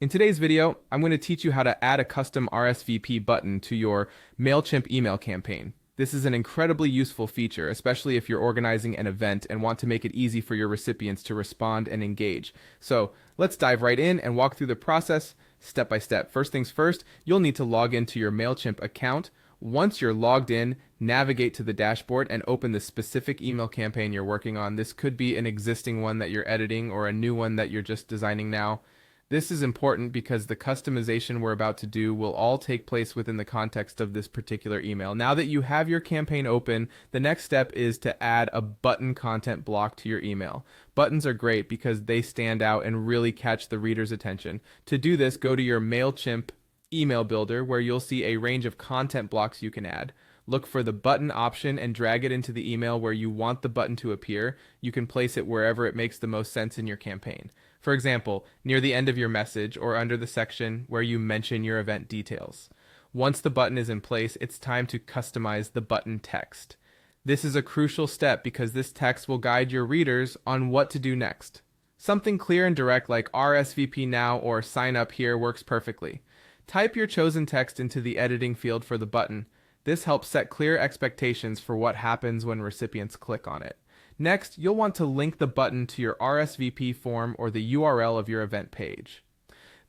In today's video, I'm going to teach you how to add a custom RSVP button to your Mailchimp email campaign. This is an incredibly useful feature, especially if you're organizing an event and want to make it easy for your recipients to respond and engage. So let's dive right in and walk through the process step by step. First things first, you'll need to log into your Mailchimp account. Once you're logged in, navigate to the dashboard and open the specific email campaign you're working on. This could be an existing one that you're editing or a new one that you're just designing now. This is important because the customization we're about to do will all take place within the context of this particular email. Now that you have your campaign open, the next step is to add a button content block to your email. Buttons are great because they stand out and really catch the reader's attention. To do this, go to your Mailchimp email builder where you'll see a range of content blocks you can add. Look for the button option and drag it into the email where you want the button to appear. You can place it wherever it makes the most sense in your campaign. For example, near the end of your message or under the section where you mention your event details. Once the button is in place, it's time to customize the button text. This is a crucial step because this text will guide your readers on what to do next. Something clear and direct like RSVP now or sign up here works perfectly. Type your chosen text into the editing field for the button. This helps set clear expectations for what happens when recipients click on it. Next, you'll want to link the button to your RSVP form or the URL of your event page.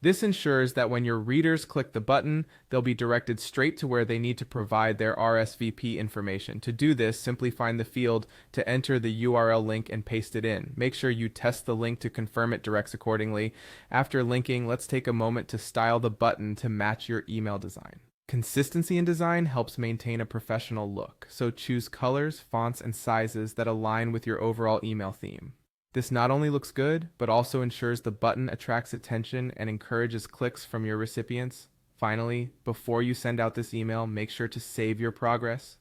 This ensures that when your readers click the button, they'll be directed straight to where they need to provide their RSVP information. To do this, simply find the field to enter the URL link and paste it in. Make sure you test the link to confirm it directs accordingly. After linking, let's take a moment to style the button to match your email design. Consistency in design helps maintain a professional look, so choose colors, fonts, and sizes that align with your overall email theme. This not only looks good, but also ensures the button attracts attention and encourages clicks from your recipients. Finally, before you send out this email, make sure to save your progress.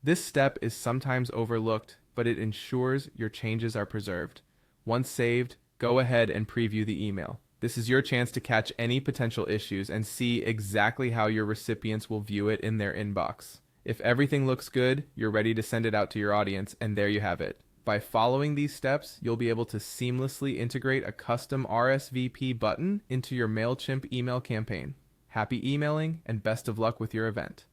This step is sometimes overlooked, but it ensures your changes are preserved. Once saved, go ahead and preview the email. This is your chance to catch any potential issues and see exactly how your recipients will view it in their inbox. If everything looks good, you're ready to send it out to your audience, and there you have it. By following these steps, you'll be able to seamlessly integrate a custom RSVP button into your Mailchimp email campaign. Happy emailing and best of luck with your event.